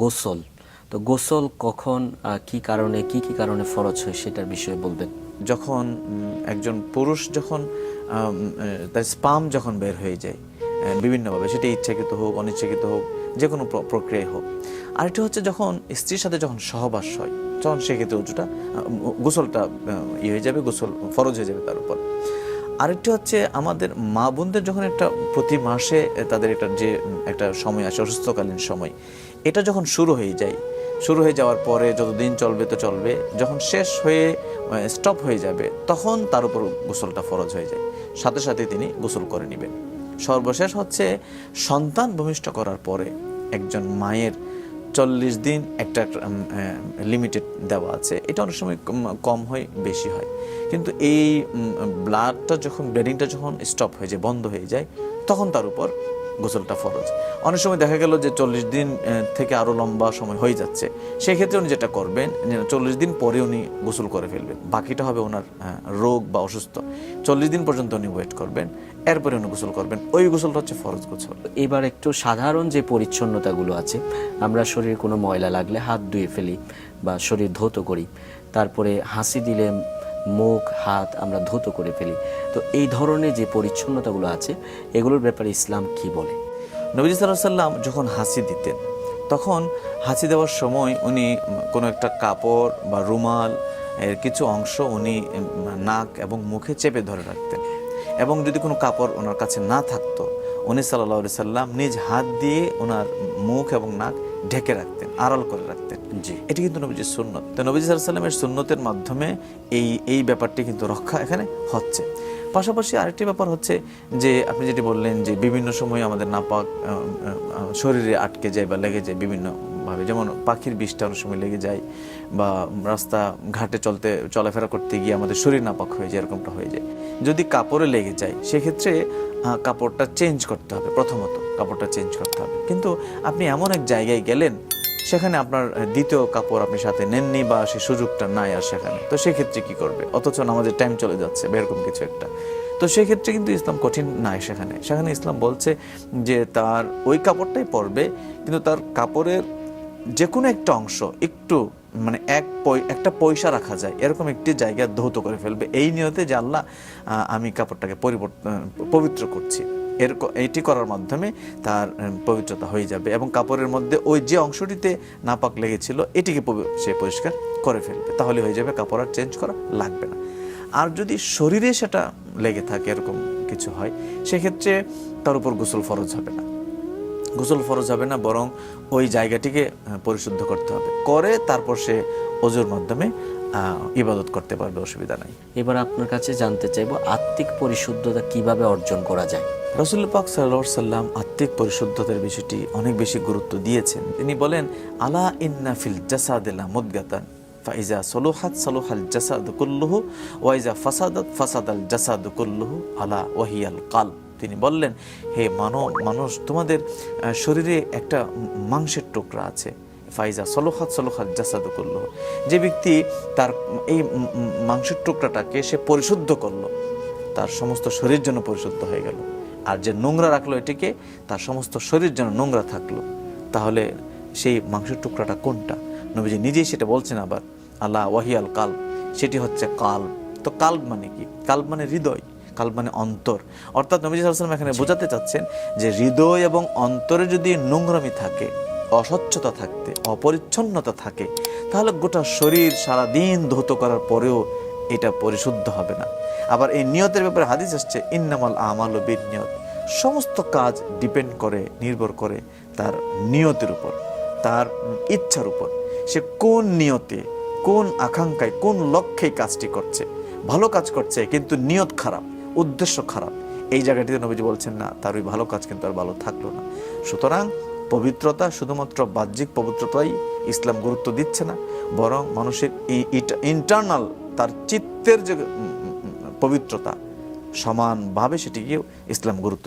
গোসল। তো গোসল কখন কি কারণে কি কি কারণে ফরজ হয় সেটার বিষয়ে বলবেন। যখন একজন পুরুষ যখন তার স্পাম যখন বের হয়ে যায় বিভিন্নভাবে, সেটা ইচ্ছাকৃত হোক অনিচ্ছাকৃত হোক, যে কোনো প্রক্রিয়ায় হোক। আরেকটা হচ্ছে যখন স্ত্রীর সাথে যখন সহবাস হয়, তখন সেক্ষেত্রে উঁচুটা গোসলটা হয়ে যাবে, গোসল ফরজ হয়ে যাবে তার উপর। আরেকটি হচ্ছে আমাদের মা বোনদের যখন একটা প্রতি মাসে তাদের একটা যে একটা সময় আসে, অসুস্থকালীন সময়, এটা যখন শুরু হয়ে যাওয়ার পরে যতদিন চলবে তো চলবে, যখন শেষ হয়ে স্টপ হয়ে যাবে তখন তার উপর গোসলটা ফরজ হয়ে যায়, সাথে সাথে তিনি গোসল করে নেবেন। সর্বশেষ হচ্ছে সন্তান ভূমিষ্ঠ করার পরে একজন মায়ের 40 দিন একটা লিমিটেড দেওয়া আছে, এটা অনেক সময় কম হয় বেশি হয়, কিন্তু এই ব্লাডটা যখন ব্লিডিংটা যখন স্টপ হয়ে যায়, বন্ধ হয়ে যায়, তখন তার উপর গোসলটা ফরজ। অনেক সময় দেখা গেল যে 40 দিন থেকে আরও লম্বা সময় হয়ে যাচ্ছে, সেই ক্ষেত্রে উনি যেটা করবেন, 40 দিন পরে উনি গোসল করে ফেলবেন, বাকিটা হবে ওনার রোগ বা অসুস্থ। 40 দিন পর্যন্ত উনি ওয়েট করবেন, এরপরে উনি গোসল করবেন, ওই গোসলটা হচ্ছে ফরজ গোসল। এবার একটু সাধারণ যে পরিচ্ছন্নতাগুলো আছে, আমরা শরীরে কোনো ময়লা লাগলে হাত ধুয়ে ফেলি বা শরীর ধৌত করি, তারপরে হাসি দিলে মুখ হাত আমরা ধৌত করে ফেলি। তো এই ধরনের যে পরিচ্ছন্নতাগুলো আছে এগুলোর ব্যাপারে ইসলাম কি বলে? নবী সাল্লাল্লাহু আলাইহি ওয়াসাল্লাম যখন হাসি দিতেন, তখন হাসি দেওয়ার সময় উনি কোনো একটা কাপড় বা রুমাল এর কিছু অংশ উনি নাক এবং মুখে চেপে ধরে রাখতেন, এবং যদি কোনো কাপড় ওনার কাছে না থাকতো, উনি সাল্লাল্লাহু আলাইহি সাল্লাম নিজ হাত দিয়ে ওনার মুখ এবং নাক ঢেকে রাখতেন, আড়াল করে রাখতেন। জি, এটি কিন্তু নবীজির সুন্নত। তো নবী সাল্লাল্লাহু আলাইহি সাল্লামের সুন্নতের মাধ্যমে এই ব্যাপারটি কিন্তু রক্ষা এখানে হচ্ছে। পাশাপাশি আরেকটি ব্যাপার হচ্ছে যে আপনি যেটি বললেন যে বিভিন্ন সময় আমাদের নাপাক শরীরে আটকে যায় বা লেগে যায় বিভিন্নভাবে, যেমন পাখির বিষটা অনেক সময় লেগে যায়, বা রাস্তা ঘাটে চলাফেরা করতে গিয়ে আমাদের শরীর নাপাক হয়ে যায়, এরকমটা হয়ে যায়। যদি কাপড়ে লেগে যায় সেক্ষেত্রে কাপড়টা চেঞ্জ করতে হবে, প্রথমত কাপড়টা চেঞ্জ করতে হবে। কিন্তু আপনি এমন এক জায়গায় গেলেন, সেখানে আপনার দ্বিতীয় কাপড় আপনি সাথে নেননি বা সেই সুযোগটা নাই আর সেখানে, তো সেক্ষেত্রে কি করবে? অথচ নামাজের টাইম চলে যাচ্ছে বা এরকম কিছু একটা। তো সেক্ষেত্রে কিন্তু ইসলাম কঠিন নাই, সেখানে ইসলাম বলছে যে তার ওই কাপড়টাই পরবে, কিন্তু তার কাপড়ের যে কোনো একটা অংশ একটু মানে একটা পয়সা রাখা যায় এরকম একটি জায়গা ধৌত করে ফেলবে, এই নিয়তে যে আল্লাহ আমি কাপড়টাকে পবিত্র করছি। এটি করার মাধ্যমে তার পবিত্রতা হয়ে যাবে, এবং কাপড়ের মধ্যে ওই যে অংশটিতে নাপাক লেগেছিল এটিকে সে পরিষ্কার করে ফেলবে, তাহলে হয়ে যাবে, কাপড় আর চেঞ্জ করা লাগবে না। আর যদি শরীরে সেটা লেগে থাকে, এরকম কিছু হয়, সেক্ষেত্রে তার উপর গোসল ফরজ হবে না, বরং ওই জায়গাটিকে পরিশুদ্ধ করতে হবে, করে তারপর সে ওযুর মাধ্যমে ইবাদত করতে পারবে, অসুবিধা নাই। এবার আপনার কাছে জানতে চাইবো আত্মিক পরিশুদ্ধতা কিভাবে অর্জন করা যায়। রাসূল পাক সাল্লাল্লাহু আলাইহি ওয়াসাল্লাম আত্মিক পরিশুদ্ধতার বিষয়টি অনেক বেশি গুরুত্ব দিয়েছেন। তিনি বলেন, আলা ইন্না ফিল জাসাদি মুদগাতান ফাইজা সলুহাত সলুহাল জাসাদু কুল্লুহু ওয়া ইজা ফাসাদাত ফাসাদাল জাসাদু কুল্লুহু আলা ওয়াহিয়াল কালব। তিনি বললেন, হে মানুষ, তোমাদের শরীরে একটা মাংসের টুকরা আছে, ফাইজা সলুহাত সলুহাল জাসাদু কুল্লুহু। যে ব্যক্তি তার এই মাংসের টুকরাটাকে সে পরিশুদ্ধ করলো, তার সমস্ত শরীর যেন পরিশুদ্ধ হয়ে গেল। আর যে নোংরা রাখলো এটিকে, তার সমস্ত শরীর যেন নোংরা থাকলো। তাহলে সেই মাংসের টুকরাটা কোনটা? নবীজি নিজেই সেটা বলছেন আবার, আল্লাহ ওয়াহিয়াল কালব, সেটি হচ্ছে কালব। তো কালব মানে কি? কালব মানে হৃদয়, কালব মানে অন্তর। অর্থাৎ নবী সাল্লাল্লাহু আলাইহি ওয়াসাল্লাম এখানে বোঝাতে চাচ্ছেন যে হৃদয় এবং অন্তরে যদি নোংরামি থাকে, অস্বচ্ছতা থাকতে, অপরিচ্ছন্নতা থাকে, তাহলে গোটা শরীর সারাদিন ধৌত করার পরেও এটা পরিশুদ্ধ হবে না। আবার এই নিয়তের ব্যাপারে হাদিস আসছে, ইন্নামাল আমালু বিন্নিয়ত। সমস্ত কাজ ডিপেন্ড করে, নির্ভর করে তার নিয়তের উপর, তার ইচ্ছার উপর। সে কোন নিয়তে, কোন আকাঙ্ক্ষায়, কোন লক্ষ্যে কাজটি করছে। ভালো কাজ করছে কিন্তু নিয়ত খারাপ, উদ্দেশ্য খারাপ, এই জায়গাটিতে নবীজি বলছেন না, তার ওই ভালো কাজ কিন্তু আর ভালো থাকলো না। সুতরাং পবিত্রতা শুধুমাত্র বাহ্যিক পবিত্রতাই ইসলাম গুরুত্ব দিচ্ছে না, বরং মানুষের ইন্টারনাল, তার চিত্তের যে পবিত্রতা, সমানভাবে সেটিকেও ইসলাম গুরুত্ব